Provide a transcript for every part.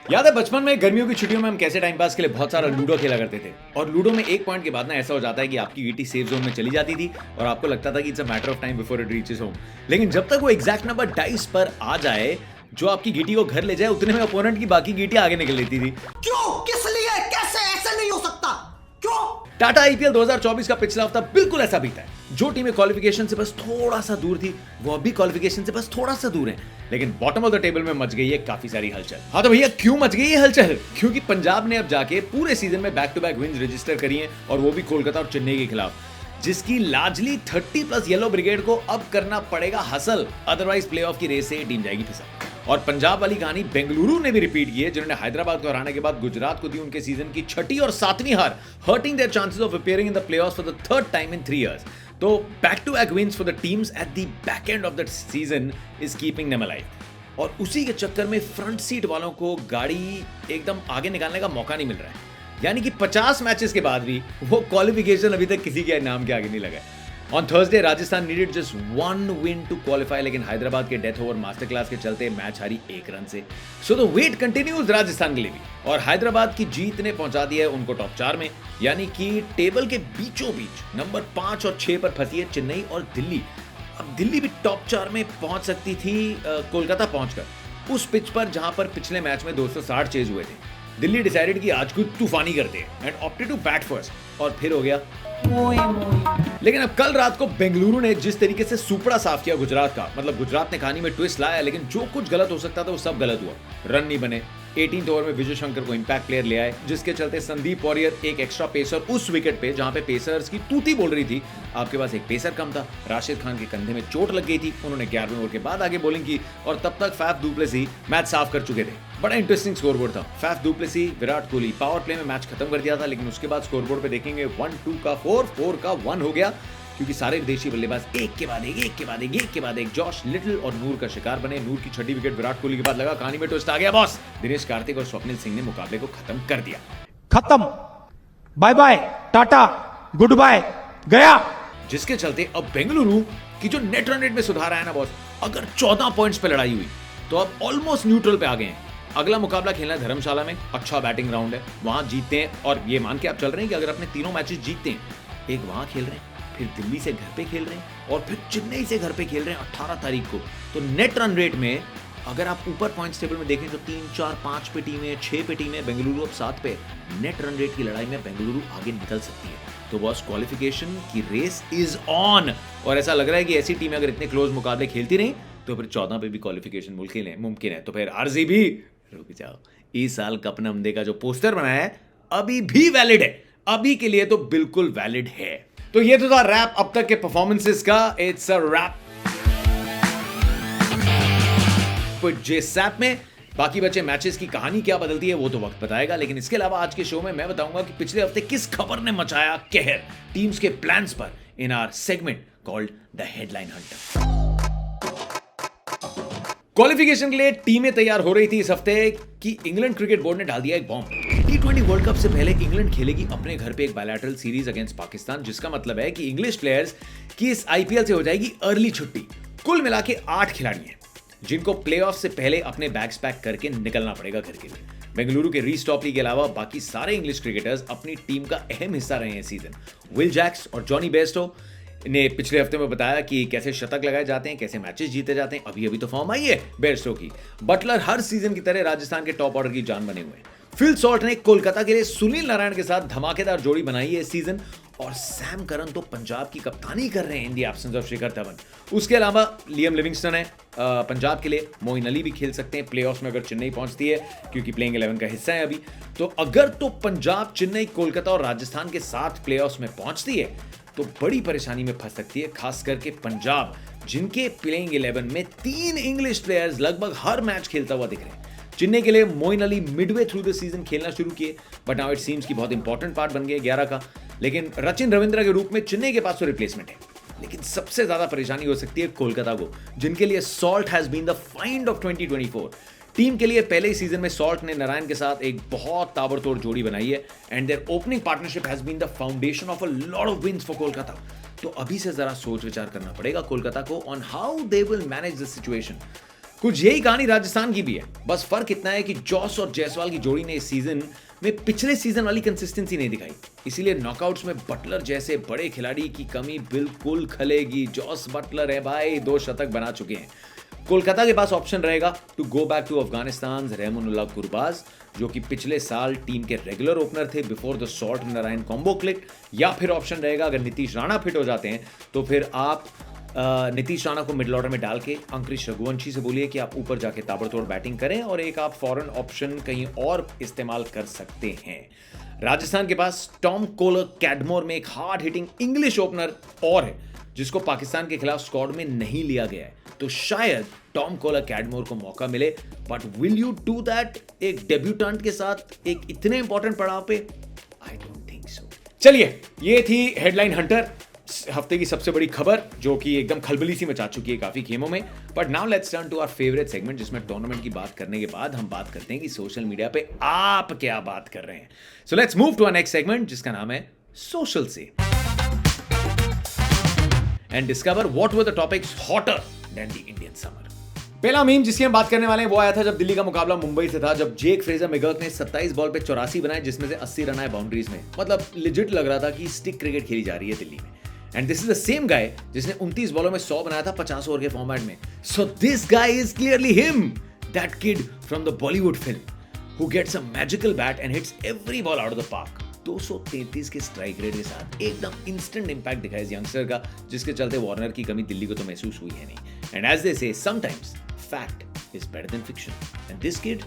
याद है बचपन में गर्मियों की छुट्टियों में हम कैसे टाइम पास के लिए बहुत सारा लूडो खेला करते थे। और लूडो में एक पॉइंट के बाद ना ऐसा हो जाता है कि आपकी गीटी सेफ जोन में चली जाती थी और आपको लगता था कि it's a matter of time before it reaches home. लेकिन जब तक वो एग्जैक्ट नंबर डाइस पर आ जाए जो आपकी गीटी को घर ले जाए, उतने में अपोनेंट की बाकी गीटी आगे निकल लेती थी। क्यों? किस लिए? कैसे? ऐसे नहीं हो सकता। क्यों? टाटा आईपीएल 2024 का पिछला हफ्ता बिल्कुल ऐसा बीता है। जो टीमें क्वालिफिकेशन से बस थोड़ा सा दूर थी वो अभी क्वालिफिकेशन से बस थोड़ा सा दूर हैं, लेकिन बॉटम ऑफ द टेबल में मच गई है काफी सारी हलचल। हाँ तो भैया क्यों मच गई है हलचल? क्योंकि पंजाब ने अब जाके पूरे सीजन में back to back wins register करी हैं, और वो भी कोलकाता और चेन्नई के खिलाफ, जिसकी लार्जली 30+ येलो ब्रिगेड को अब करना पड़ेगा हासिल, अदरवाइज प्लेऑफ की रेस से टीम जाएगी फिसल। और पंजाब वाली कहानी बेंगलुरु ने भी रिपीट की है, जिन्होंने हैदराबाद को हराने के बाद गुजरात को दी उनके सीजन की 6ठी और 7वीं हार, hurting their chances of appearing in the playoffs for the third time in 3 years. तो back to back wins for the teams at the back end of the season is keeping them alive. और उसी के चक्कर में front seat वालों को गाड़ी एकदम आगे निकालने का मौका नहीं मिल रहा है, यानी कि 50 मैचेस के बाद भी वो क्वालिफिकेशन अभी तक किसी के नाम के आगे नहीं लगा है। On Thursday Rajasthan needed just 1 win to qualify, लेकिन हैदराबाद के डेथ ओवर मास्टर क्लास के चलते मैच हारी 1 रन से। So the wait continues Rajasthan के लिए भी, और हैदराबाद की जीत ने पहुंचा दिया है उनको टॉप 4 में, यानी कि टेबल के बीचों बीच नंबर 5 और 6 पर फंसी है चेन्नई और दिल्ली। अब दिल्ली भी टॉप 4 में पहुंच सकती थी कोलकाता पहुंचकर, उस पिच पर जहां पर पिछले मैच में 260 चेज हुए थे। दिल्ली डिसाइडेड कि आज कुछ तूफानी करते हैं and opted to bat first, और फिर हो गया लेकिन अब कल रात को बेंगलुरु ने जिस तरीके से सुपड़ा साफ किया गुजरात का, मतलब गुजरात ने कहानी में ट्विस्ट लाया, लेकिन जो कुछ गलत हो सकता था वो सब गलत हुआ। रन नहीं बने, 18th ओवर में विजय शंकर को इंपैक्ट प्लेयर ले आए, जिसके चलते संदीप वॉरियर एक एक्स्ट्रा पेसर उस विकेट पे जहां पे पेसर्स की तूती बोल रही थी, आपके पास एक पेसर कम था। राशिद खान के कंधे में चोट लग गई थी, उन्होंने 11वें ओवर के बाद आगे बॉलिंग की, और तब तक फैफ डु प्लेसी मैच साफ कर चुके थे। बड़ा इंटरेस्टिंग स्कोरबोर्ड था। Faf du Plessis, Virat Kohli power play में मैच खत्म कर दिया था, लेकिन उसके बाद स्कोरबोर्ड पे देखेंगे 1-2 का 4, 4 का 1 हो गया, क्योंकि सारे विदेशी बल्लेबाज एक के बाद एक जॉश लिटिल और नूर का शिकार बने। नूर की 6ठी विकेट विराट कोहली के बाद लगा, कहानी में ट्विस्ट आ गया बॉस। दिनेश कार्तिक और स्वप्निल सिंह ने मुकाबले को खत्म कर दिया। खत्म, bye bye, tata, good bye, गया। जिसके चलते अब बेंगलुरु की जो नेट रन रेट में सुधार आया ना बॉस, अगर 14 पॉइंट्स पे लड़ाई हुई तो अब ऑलमोस्ट न्यूट्रल पे आ गए हैं। अगला मुकाबला खेलना है धर्मशाला में, अच्छा बैटिंग ग्राउंड है, वहां जीतते हैं, और ये मान के आप चल रहे हैं कि अगर अपने तीनों मैचेस जीतते हैं, एक वहां खेल रहे हैं, फिर दिल्ली से घर पे खेल रहे हैं, और फिर चेन्नई से घर पे खेल रहे हैं 18 तारीख को, तो नेट रन रेट में अगर आप ऊपर पॉइंट्स टेबल में देखें तो 3, 4, 5 पे टीमें, 6 पे टीमें, बेंगलुरु अब 7 पे। नेट रन रेट की लड़ाई में बेंगलुरु आगे निकल सकती है। तो बॉस क्वालिफिकेशन की रेस इज ऑन, और ऐसा लग रहा है कि ऐसी टीमें अगर इतने क्लोज मुकाबले खेलती रही तो फिर 14 पे भी क्वालिफिकेशन मुमकिन है। तो फिर आरसीबी, रुक जाओ, इस साल कप नमदे का जो पोस्टर बनाया है अभी भी वैलिड है, अभी के लिए तो बिल्कुल वैलिड है। तो ये तो था रैप अब तक के परफॉर्मेंसेस का। इट्स अ रैप जेसैप में। बाकी बचे मैचेस की कहानी क्या बदलती है वो तो वक्त बताएगा, लेकिन इसके अलावा आज के शो में मैं बताऊंगा कि पिछले हफ्ते किस खबर ने मचाया कहर टीम्स के प्लान्स पर, in our segment called the headline hunter. Qualification के लिए टीमें तैयार हो रही थी इस हफ्ते कि इंग्लैंड क्रिकेट बोर्ड ने डाल दिया एक बॉम्ब। T20 वर्ल्ड कप से पहले इंग्लैंड खेलेगी अपने घर पे एक बायलैटरल सीरीज अगेंस्ट पाकिस्तान, जिसका मतलब है कि इंग्लिश प्लेयर्स की इस आईपीएल से हो जाएगी अर्ली छुट्टी। कुल मिला के 8 खिलाड़ी हैं जिनको प्लेऑफ से पहले अपने बैग्स पैक करके निकलना पड़ेगा घर के लिए। बेंगलुरु के रीस टॉपली के अलावा बाकी सारे इंग्लिश क्रिकेटर्स अपनी टीम का अहम हिस्सा रहे हैं सीजन। विल जैक्स और जॉनी बेयरस्टो ने पिछले हफ्ते में बताया कि कैसे शतक लगाए जाते हैं, कैसे मैचेस जीते जाते हैं। अभी तो फॉर्म आई है बेयरस्टो की। बटलर हर सीजन की तरह राजस्थान के टॉप ऑर्डर की जान बने हुए हैं। फिल सॉल्ट ने कोलकाता के लिए सुनील नारायण के साथ धमाकेदार जोड़ी बनाई है इस सीजन, और सैम करन तो पंजाब की कप्तानी कर रहे हैं in the absence of Shikhar Dhawan. उसके अलावा लियम लिविंगस्टन है पंजाब के लिए, मोइन अली भी खेल सकते हैं प्लेऑफ्स में अगर चेन्नई पहुंचती है, क्योंकि प्लेइंग 11 का हिस्सा है अभी। तो अगर तो पंजाब, चेन्नई, कोलकाता और राजस्थान के साथ प्लेऑफ्स में पहुंचती है तो बड़ी परेशानी में फंस सकती है, खास करके पंजाब, जिनके प्लेइंग 11 में 3 इंग्लिश प्लेयर्स लगभग हर मैच खेलता हुआ दिख रहे हैं। चेन्नई के लिए Moeen Ali midway through the season खेलना शुरू किए, बट नाउ इट सीम्स की बहुत इंपॉर्टेंट पार्ट बन गए 11 का। लेकिन रचिन रविंद्रा के रूप में चेन्नई के पास तो रिप्लेसमेंट है, लेकिन सबसे ज्यादा परेशानी हो सकती है कोलकाता को, जिनके लिए Salt has been the find of 2024। Team के लिए पहले ही सीजन में सॉल्ट ने नारायण के साथ एक बहुत ताबड़तोड़ जोड़ी बनाई है, and their opening partnership has been the foundation of a lot of wins for Kolkata. तो अभी से जरा सोच विचार करना पड़ेगा कोलकाता को on how they will manage the situation. कुछ यही कहानी राजस्थान की भी है, बस फर्क इतना है कि जॉस और जायसवाल की जोड़ी ने इस सीजन में पिछले सीजन वाली कंसिस्टेंसी नहीं दिखाई, इसीलिए नॉकआउट्स में बटलर जैसे बड़े खिलाड़ी की कमी बिल्कुल खलेगी। जॉस बटलर है भाई, 2 शतक बना चुके हैं। कोलकाता के पास ऑप्शन रहेगा to go back to Afghanistan Rahmanullah Gurbaz, जो कि पिछले साल टीम के रेगुलर ओपनर थे before the Salt Narine combo click, या फिर ऑप्शन रहेगा अगर नीतीश राणा फिट हो जाते हैं तो फिर आप नीतीश राणा को मिडिल ऑर्डर में डाल के अंकुश रघुवंशी से बोलिए कि आप ऊपर जाके ताबड़तोड़ बैटिंग करें और एक आप फॉरेन ऑप्शन कहीं और इस्तेमाल कर सकते हैं। राजस्थान के पास टॉम कोलर कैडमोर में एक हार्ड हिटिंग इंग्लिश ओपनर और है जिसको पाकिस्तान के खिलाफ स्क्वाड में नहीं लिया गया है, तो शायद टॉम कोलर कैडमोर को मौका मिले, but will you do that एक डेब्यूटेंट के साथ एक इतने इंपॉर्टेंट पड़ाव पे? I don't think so. चलिए, ये थी हेडलाइन हंटर, हफ्ते की सबसे बड़ी खबर जो कि एकदम खलबली सी मचा चुकी है काफी खेमों में। But now let's turn to our favourite segment, जिसमें टूर्नामेंट की बात करने के बाद हम बात करते हैं कि सोशल मीडिया पे आप क्या बात कर रहे हैं। So let's move to our next segment, जिसका नाम है सोशल से, and discover what were the topics hotter than the Indian summer. पहला मीम जिसकी हम बात करने वाले हैं वो आया था जब दिल्ली का मुकाबला मुंबई से था, जब जेक फ्रेजर मैकगर्क ने 27 बॉल पे 84 बनाए, जिसमें से 80 रन आए बाउंड्रीज में। मतलब लिजिट लग रहा था कि स्टिक क्रिकेट खेली जा रही है दिल्ली में। And this is the same guy जिसने 29 बॉलों में 100 बनाया था 50 ओवर के फॉर्मेट में। So this guy is clearly him, that kid from the Bollywood film who gets a magical bat and hits every ball out of the park. 233 के strike rate के साथ एकदम इंस्टेंट इंपैक्ट दिखाया इस यंगस्टर का, जिसके चलते वार्नर की कमी दिल्ली को तो महसूस हुई है नहीं। एंड एज दे से sometimes fact is better than fiction, and this kid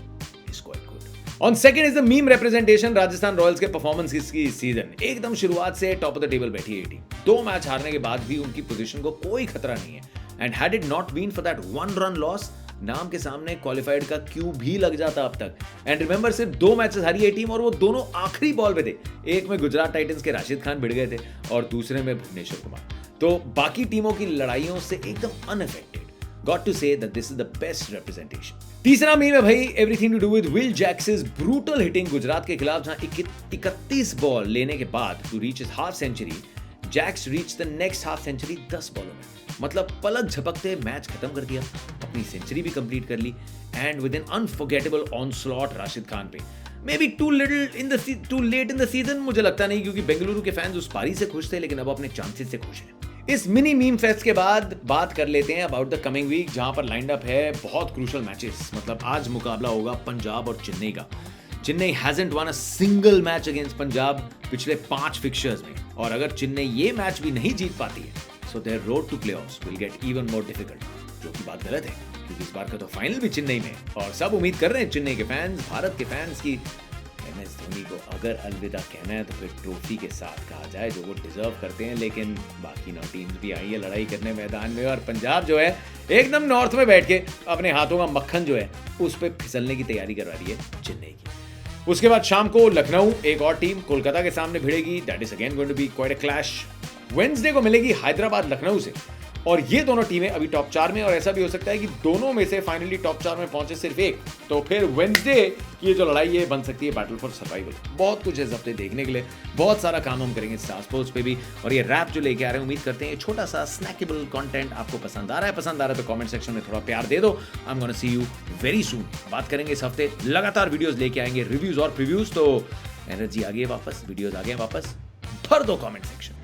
is quite good. On second is the meme representation Rajasthan Royals के परफॉर्मेंस की सीजन। एकदम शुरुआत से टॉप ऑफ द टेबल बैठी है टीम। 2 मैच हारने के बाद भी उनकी पोजीशन को कोई खतरा नहीं है। And had it not been for that 1 run loss, नाम के सामने क्वालिफाइड का क्यू भी लग जाता अब तक। एंड रिमेंबर सिर्फ 2 मैचेस हारी है टीम, और वो दोनों आखिरी बॉल पे थे। एक में गुजरात टाइटंस के राशिद खान भिड़ गए थे और दूसरे में भुवनेश्वर कुमार। तो बाकी टीमों की लड़ाइयों से एकदम unaffected. Got to say that this is the best representation. तीसरा मीम है भाई everything to do with Will Jacks's brutal hitting Gujarat के खिलाफ, जहां 31 बॉल लेने के बाद to reach his half century, Jacks reached the next half century 10 बॉलों में। मतलब पलक झपकते मैच खत्म कर दिया, अपनी सेंचुरी भी कंप्लीट कर ली, and with an unforgettable onslaught Rashid Khan पे। May be too late in the season, मुझे लगता नहीं, क्योंकि बेंगलुरु के फैंस उस पारी से खुश थे, लेकिन अब अपने चांसेस से खुश हैं। इस मिनी मीम फेस्ट के बाद बात कर लेते हैं अबाउट द कमिंग वीक, जहां पर लाइंड अप है बहुत क्रूशल मैचेस। मतलब आज मुकाबला होगा पंजाब और चेन्नई का। Chennai hasn't one a single match against Punjab पिछले 5 फिक्चर्स में, और अगर चेन्नई ये मैच भी नहीं जीत पाती है so their road to playoffs will get even more difficult, जो कि बात गलत है, क्योंकि इस बार का तो फाइनल भी चेन्नई में, और सब उम्मीद कर रहे हैं चेन्नई के फैंस, भारत के फैंस की MS धोनी को अगर अलविदा कहना है तो फिर ट्रॉफी के साथ कहा जाए, जो वो डिजर्व करते हैं। लेकिन बाकी 9 टीम्स भी आई है लड़ाई करने मैदान में, और पंजाब जो है एकदम नॉर्थ में बैठ के अपने हाथों का मक्खन जो है उस पर फिसलने की तैयारी करवा रही है चेन्नई की। उसके बाद शाम को लखनऊ, एक और टीम कोलकाता के सामने भिड़ेगी। That is again going to be quite a clash. Wednesday को मिलेगी हैदराबाद लखनऊ से, और ये दोनों टीमें अभी टॉप 4 में, और ऐसा भी हो सकता है कि दोनों में से फाइनली टॉप 4 में पहुंचे सिर्फ एक। तो फिर वेडनेसडे की जो लड़ाई है बन सकती है बैटल फॉर सर्वाइवल। बहुत कुछ है इस हफ्ते देखने के लिए, बहुत सारा काम हम करेंगे स्टार स्पोर्ट्स पे भी, और ये रैप जो लेके आ रहे हैं, उम्मीद करते हैं छोटा सा स्नैकेबल कंटेंट आपको पसंद आ रहा है तो कमेंट सेक्शन में थोड़ा प्यार दे दो। I am gonna see you very soon. बात करेंगे इस हफ्ते, लगातार वीडियोस लेके आएंगे, रिव्यूज और प्रीव्यूज। तो एनर्जी आ गई है वापस, वीडियोस आ गए वापस, भर दो कमेंट सेक्शन।